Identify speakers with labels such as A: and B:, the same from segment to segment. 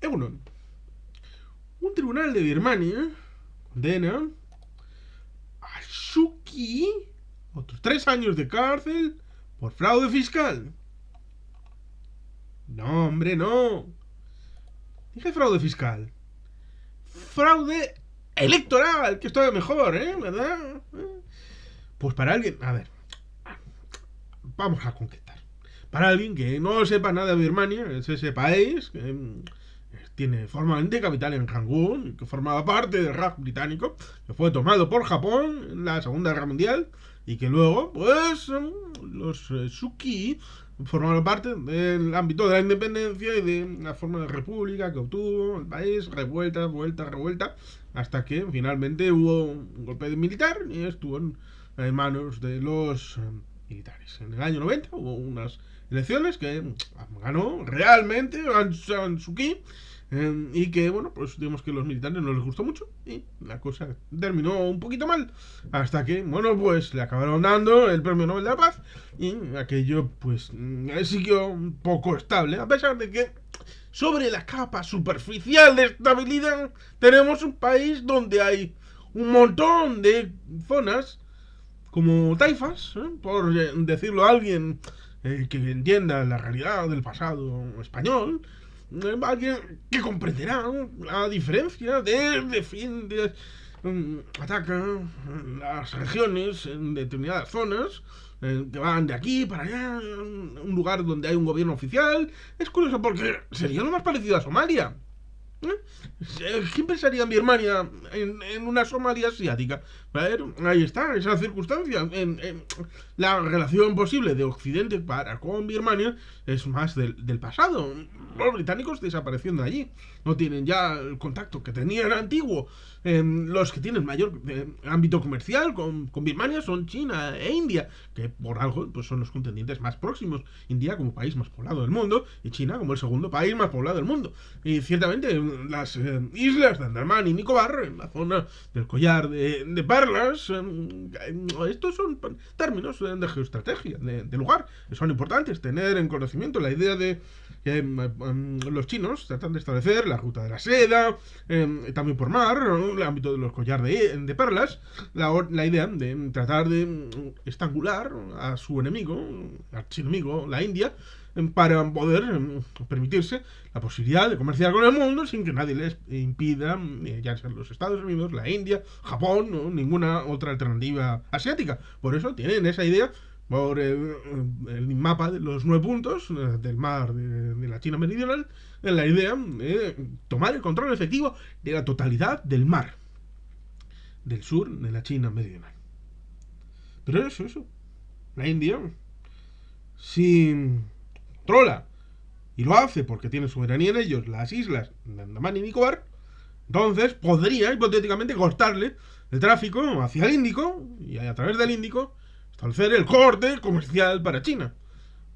A: Egunon. Un tribunal de Birmania condena a Suu otros 3 años de cárcel por fraude fiscal. No, hombre, no. Dije fraude fiscal. Fraude electoral, que es todavía mejor, ¿verdad? Pues para alguien... A ver. Vamos a concretar. Para alguien que no sepa nada de Birmania, es ese país que tiene formalmente capital en Rangún, que formaba parte del Raj británico, que fue tomado por Japón en la Segunda Guerra Mundial y que luego, pues, los Suu formaron parte del ámbito de la independencia y de la forma de república que obtuvo el país, revuelta, revuelta, hasta que finalmente hubo un golpe militar y estuvo en manos de los militares. En el año 90 hubo unas elecciones que ganó realmente Aung San Suu Kyi, y que, bueno, pues digamos que a los militares no les gustó mucho y la cosa terminó un poquito mal, hasta que, bueno, pues le acabaron dando el premio Nobel de la Paz y aquello pues siguió un poco estable, a pesar de que sobre la capa superficial de estabilidad tenemos un país donde hay un montón de zonas como taifas, por decirlo a alguien que entienda la realidad del pasado español, alguien que comprenderá la diferencia ataca las regiones en determinadas zonas, que van de aquí para allá, un lugar donde hay un gobierno oficial. Es curioso porque sería lo más parecido a Somalia. ¿Quién pensaría en Birmania en una Somalia asiática? Pero ahí está, esa circunstancia. La relación posible de Occidente para con Birmania es más del pasado. Los británicos desaparecieron de allí. No tienen ya el contacto que tenían antiguo. Los que tienen mayor ámbito comercial con Birmania son China e India, que por algo pues son los contendientes más próximos. India como país más poblado del mundo y China como el segundo país más poblado del mundo. Y ciertamente las islas de Andaman y Nicobar, en la zona del collar de perlas, estos son términos de geoestrategia, de lugar, son importantes. Tener en conocimiento la idea de que los chinos tratan de establecer la ruta de la seda, también por mar, el ámbito de los collares de perlas, la idea de tratar de estrangular a su enemigo, archienemigo, la India, para poder permitirse la posibilidad de comerciar con el mundo sin que nadie les impida, ya sean los Estados Unidos, la India, Japón, o ninguna otra alternativa asiática. Por eso tienen esa idea por el mapa de los 9 puntos del mar de la China meridional, en la idea de tomar el control efectivo de la totalidad del mar del sur de la China meridional. Pero eso, la India, si controla y lo hace porque tiene soberanía en ellos las islas de Andaman y Nicobar, entonces podría hipotéticamente cortarle el tráfico hacia el Índico y a través del Índico establecer el corte comercial para China.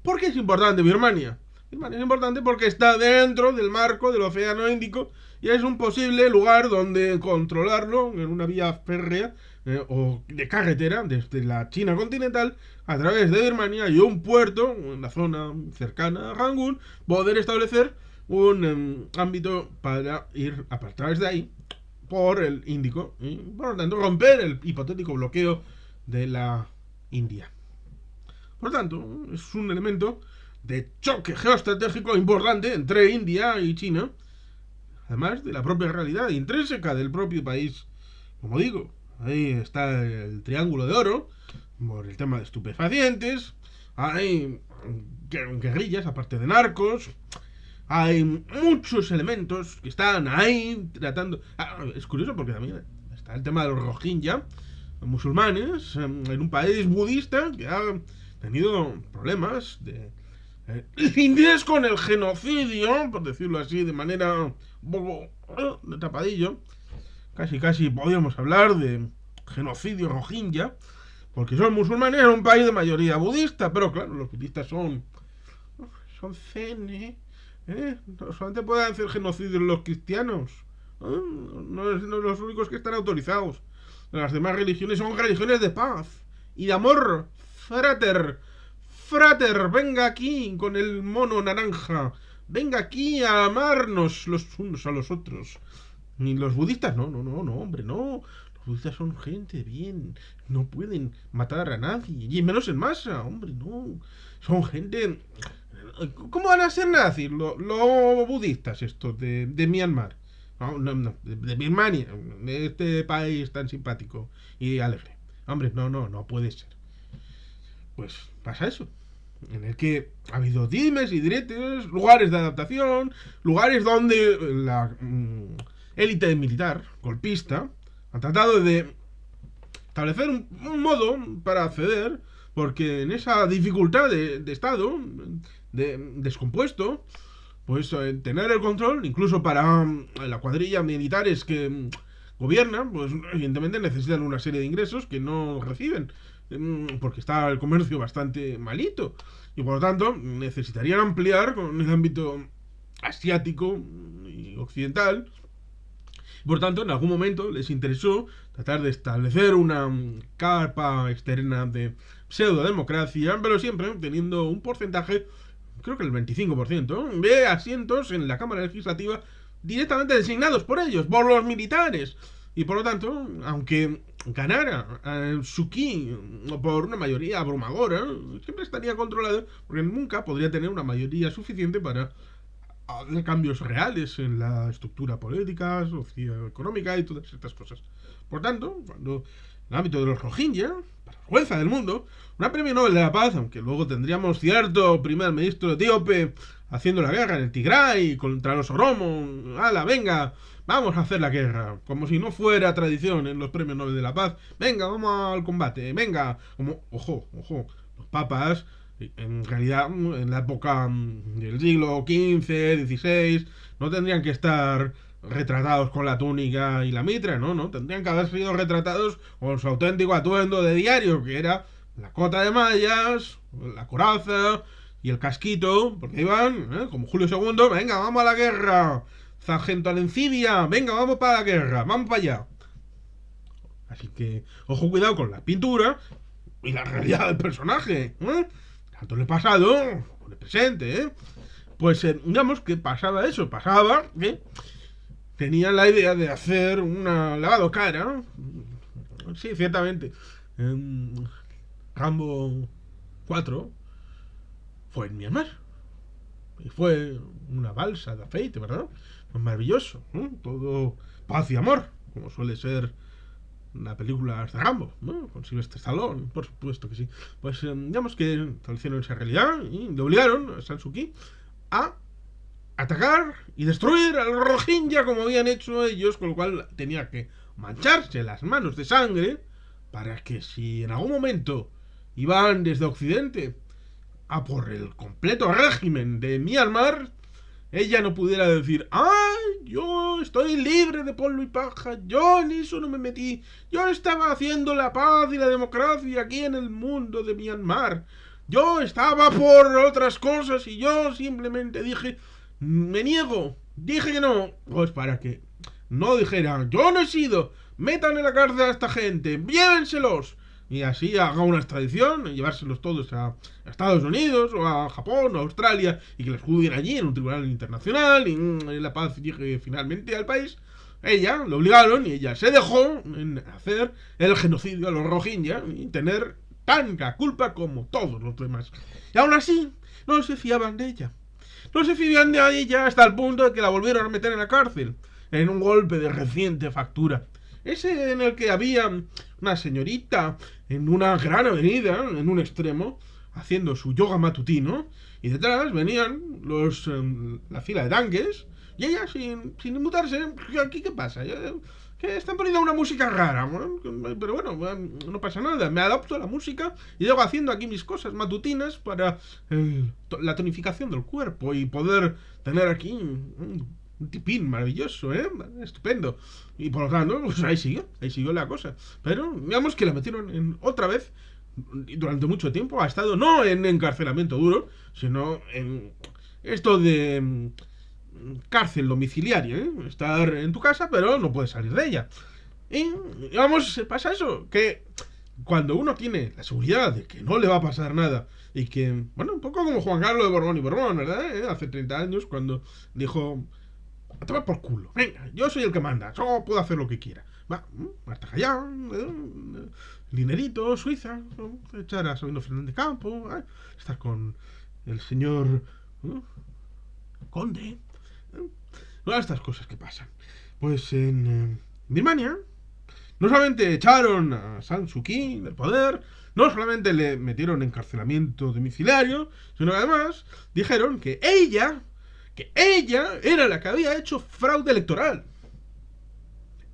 A: ¿Por qué es importante Birmania? Birmania es importante porque está dentro del marco del Océano Índico y es un posible lugar donde controlarlo en una vía férrea o de carretera desde la China continental a través de Birmania y un puerto en la zona cercana a Rangún, poder establecer un ámbito para ir a través de ahí por el Índico y por lo tanto romper el hipotético bloqueo de la India. Por lo tanto, es un elemento de choque geoestratégico importante entre India y China, además de la propia realidad intrínseca del propio país. Como digo, ahí está el Triángulo de Oro, por el tema de estupefacientes, hay guerrillas, aparte de narcos, hay muchos elementos que están ahí tratando... es curioso porque también está el tema de los Rohingya, musulmanes, en un país budista que ha tenido problemas de interés con el genocidio, por decirlo así, de manera un poco de tapadillo. Casi podríamos hablar de genocidio Rohingya, porque son musulmanes en un país de mayoría budista, pero claro, los budistas son zen, no solamente pueden hacer genocidio los cristianos, no son los únicos que están autorizados. Las demás religiones son religiones de paz y de amor. Frater, venga aquí con el mono naranja. venga aquí a amarnos los unos a los otros. Ni los budistas, no, hombre, no. Los budistas son gente bien, no pueden matar a nadie, y menos en masa, hombre, no. Son gente... ¿Cómo van a ser nazis los budistas estos de Myanmar? No, de Birmania, de este país tan simpático y alegre. Hombre, no puede ser. Pues pasa eso, en el que ha habido dimes y diretes, lugares de adaptación, lugares donde la élite militar, golpista, ha tratado de establecer un modo para acceder, porque en esa dificultad de estado, descompuesto, pues tener el control, incluso para la cuadrilla militares que gobiernan, pues evidentemente necesitan una serie de ingresos que no reciben, porque está el comercio bastante malito, y por lo tanto necesitarían ampliar con el ámbito asiático y occidental. Por tanto, en algún momento les interesó tratar de establecer una capa externa de pseudodemocracia, pero siempre teniendo un porcentaje, creo que el 25%, de asientos en la Cámara Legislativa directamente designados por ellos, por los militares. Y por lo tanto, aunque ganara Suu Kyi por una mayoría abrumadora, siempre estaría controlado, porque nunca podría tener una mayoría suficiente para hacer cambios reales en la estructura política, socioeconómica y todas estas cosas. Por tanto, cuando en el ámbito de los Rohingya, para vergüenza del mundo, una premio Nobel de la Paz, aunque luego tendríamos cierto primer ministro etíope haciendo la guerra en el Tigray contra los Oromo, ¡hala, venga! Vamos a hacer la guerra, como si no fuera tradición en los premios Nobel de la Paz. Venga, vamos al combate, venga. Como, ojo, los papas, en realidad, en la época del siglo XV, XVI, no tendrían que estar retratados con la túnica y la mitra, no, tendrían que haber sido retratados con su auténtico atuendo de diario, que era la cota de mallas, la coraza y el casquito, porque iban, como Julio II, venga, vamos a la guerra, sargento Alencibia, venga, vamos para la guerra, vamos para allá. Así que, ojo, cuidado con la pintura y la realidad del personaje, tanto en el pasado como en el presente, Pues digamos que pasaba que tenían la idea de hacer una lavado cara, sí, ciertamente. Rambo 4 fue en Myanmar y fue una balsa de aceite, ¿verdad? Pues maravilloso, todo paz y amor, como suele ser una película de Rambo, ¿no? Con Sylvester Stallone, por supuesto que sí. Pues digamos que establecieron esa realidad y le obligaron a San Suu Kyi a atacar y destruir al Rohingya como habían hecho ellos, con lo cual tenía que mancharse las manos de sangre para que si en algún momento iban desde Occidente a por el completo régimen de Myanmar, ella no pudiera decir, ¡ay, yo estoy libre de polvo y paja, yo en eso no me metí, yo estaba haciendo la paz y la democracia aquí en el mundo de Myanmar, yo estaba por otras cosas y yo simplemente dije, me niego, dije que no, pues para que no dijera, yo no he sido, metan en la cárcel a esta gente, llévenselos, y así haga una extradición, llevárselos todos a Estados Unidos o a Japón o a Australia y que les juzguen allí en un tribunal internacional y la paz llegue finalmente al país. Ella lo obligaron y ella se dejó en hacer el genocidio a los Rohingya y tener tanta culpa como todos los demás. Y aún así no se fiaban de ella. No se fiaban de ella hasta el punto de que la volvieron a meter en la cárcel en un golpe de reciente factura. Ese en el que había una señorita en una gran avenida, en un extremo, haciendo su yoga matutino, y detrás venían la fila de tanques, y ella sin inmutarse, ¿aquí qué pasa? Que están poniendo una música rara, pero bueno, no pasa nada, me adapto a la música y llego haciendo aquí mis cosas matutinas para la tonificación del cuerpo y poder tener aquí un tipín maravilloso, estupendo. Y por lo tanto, pues ahí siguió la cosa. Pero digamos que la metieron otra vez, y durante mucho tiempo ha estado no en encarcelamiento duro, sino en esto de cárcel domiciliaria, estar en tu casa pero no puedes salir de ella. Y digamos, pasa eso, que cuando uno tiene la seguridad de que no le va a pasar nada y que, bueno, un poco como Juan Carlos de Borbón y Borbón, ¿verdad? Hace 30 años cuando dijo, a tomar por culo, venga, yo soy el que manda, yo puedo hacer lo que quiera. Va, Marta Jayán, dinerito, Suiza, ¿no? Echar a Sabino Fernández Campo, estar con el señor Conde, todas estas cosas que pasan. Pues en Birmania no solamente echaron a San Suu Kyi del poder, no solamente le metieron encarcelamiento domiciliario, sino que además dijeron que ella era la que había hecho fraude electoral.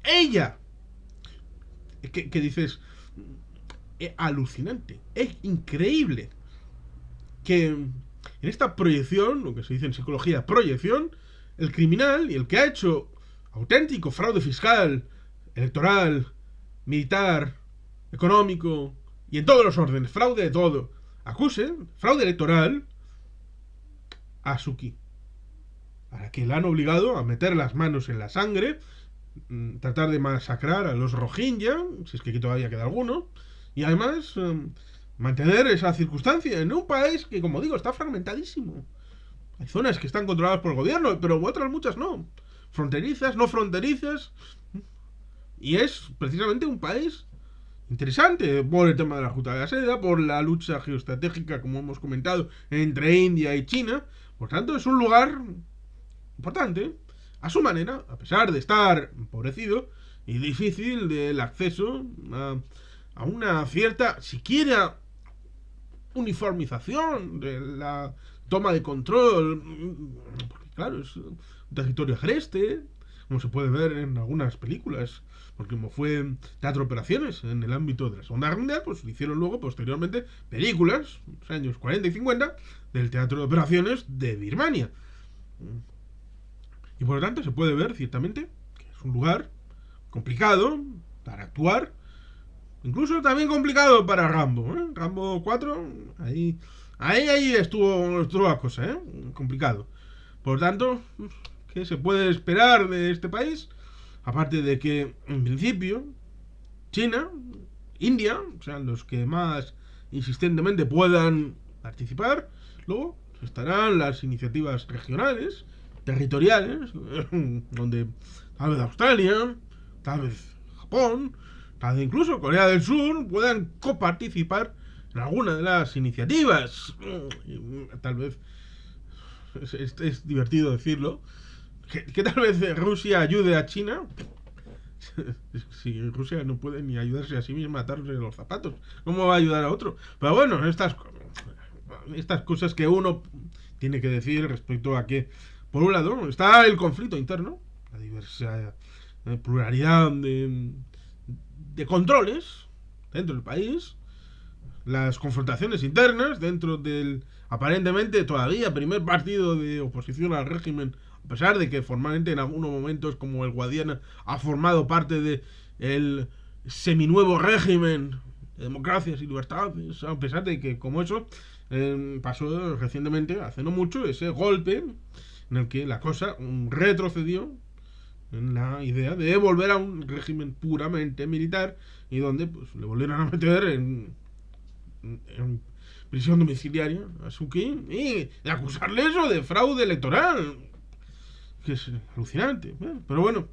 A: Ella. Que dices, es alucinante, es increíble que en esta proyección, lo que se dice en psicología, proyección, el criminal y el que ha hecho auténtico fraude fiscal, electoral, militar, económico y en todos los órdenes, fraude de todo, acuse, fraude electoral, a Suu Kyi, a la que le han obligado a meter las manos en la sangre, tratar de masacrar a los Rohingya, si es que aquí todavía queda alguno, y además mantener esa circunstancia en un país que, como digo, está fragmentadísimo. Hay zonas que están controladas por el gobierno, pero otras muchas no. Fronterizas, no fronterizas. Y es precisamente un país interesante por el tema de la Ruta de la Seda, por la lucha geoestratégica, como hemos comentado, entre India y China. Por tanto, es un lugar importante, a su manera, a pesar de estar empobrecido y difícil del acceso a una cierta, siquiera, uniformización de la toma de control, porque claro, es un territorio agreste, como se puede ver en algunas películas, porque como fue Teatro de Operaciones en el ámbito de la Segunda Guerra Mundial, pues hicieron luego, posteriormente, películas, en los años 40 y 50, del Teatro de Operaciones de Birmania. Y por lo tanto se puede ver ciertamente que es un lugar complicado para actuar, incluso también complicado para Rambo, Rambo 4, ahí estuvo la cosa, complicado. Por lo tanto, ¿qué se puede esperar de este país? Aparte de que, en principio, China, India, sean los que más insistentemente puedan participar. Luego estarán las iniciativas regionales, territoriales, donde tal vez Australia, tal vez Japón, tal vez incluso Corea del Sur puedan coparticipar en alguna de las iniciativas. Tal vez es divertido decirlo, que tal vez Rusia ayude a China. Si Rusia no puede ni ayudarse a sí misma a atarse los zapatos, ¿cómo va a ayudar a otro? Pero bueno, estas cosas que uno tiene que decir respecto a que, por un lado, está el conflicto interno, la diversa pluralidad de controles dentro del país, las confrontaciones internas dentro del aparentemente todavía primer partido de oposición al régimen, a pesar de que formalmente en algunos momentos, como el Guadiana, ha formado parte de el seminuevo régimen de democracias y libertades, a pesar de que, como eso, pasó recientemente, hace no mucho, ese golpe en el que la cosa retrocedió en la idea de volver a un régimen puramente militar y donde pues le volvieron a meter en prisión domiciliaria a Suu Kyi y de acusarle eso de fraude electoral, que es alucinante, pero bueno,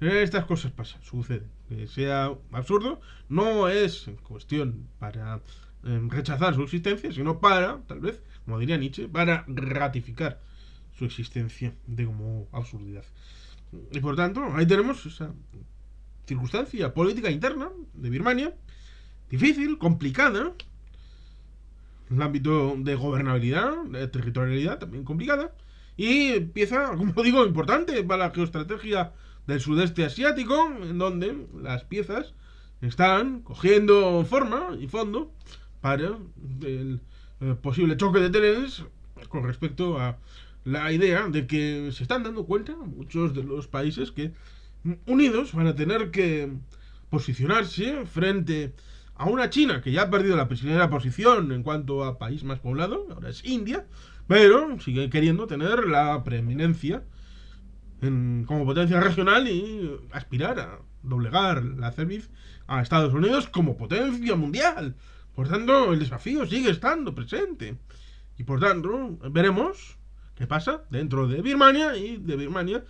A: estas cosas pasan, suceden. Que sea absurdo no es cuestión para rechazar su existencia, sino para, tal vez, como diría Nietzsche, para ratificar su existencia de como absurdidad. Y por tanto, ahí tenemos esa circunstancia política interna de Birmania, difícil, complicada, en el ámbito de gobernabilidad, de territorialidad, también complicada, y pieza, como digo, importante para la geoestrategia del sudeste asiático, en donde las piezas están cogiendo forma y fondo para el posible choque de trenes con respecto a la idea de que se están dando cuenta muchos de los países que unidos van a tener que posicionarse frente a una China que ya ha perdido la primera posición en cuanto a país más poblado, ahora es India, pero sigue queriendo tener la preeminencia como potencia regional y aspirar doblegar la cerviz a Estados Unidos como potencia mundial. Por tanto, el desafío sigue estando presente. Y por tanto, veremos qué pasa dentro de Birmania y de Birmania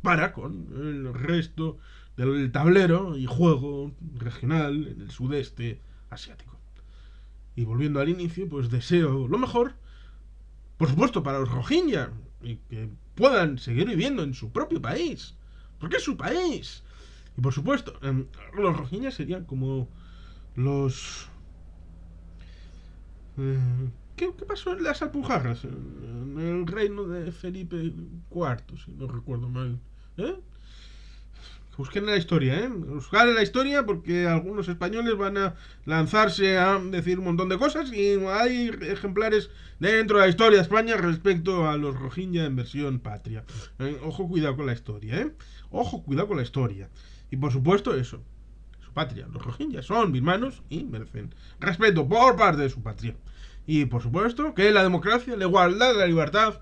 A: para con el resto del tablero y juego regional en el sudeste asiático. Y volviendo al inicio, pues deseo lo mejor, por supuesto, para los Rohingya y que puedan seguir viviendo en su propio país, porque es su país. Y por supuesto, los Rohingya serían como los... ¿Qué pasó en las Alpujarras? En el reino de Felipe IV, si no recuerdo mal. ¿Eh? Busquen en la historia, ¿eh? Buscar en la historia porque algunos españoles van a lanzarse a decir un montón de cosas y hay ejemplares dentro de la historia de España respecto a los Rohingya en versión patria. Ojo, cuidado con la historia, ¿eh? Ojo, cuidado con la historia. Y por supuesto eso, su patria. Los Rohingya son birmanos y merecen respeto por parte de su patria. Y por supuesto que la democracia, la igualdad, la libertad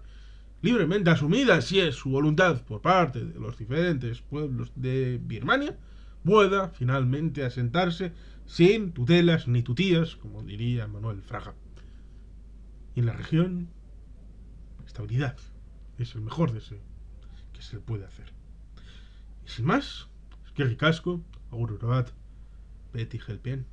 A: libremente asumida, si es su voluntad por parte de los diferentes pueblos de Birmania, pueda finalmente asentarse sin tutelas ni tutías, como diría Manuel Fraga. Y en la región, estabilidad es el mejor deseo que se le puede hacer. Y sin más, es que ricasco, agur urabat, beti helpien.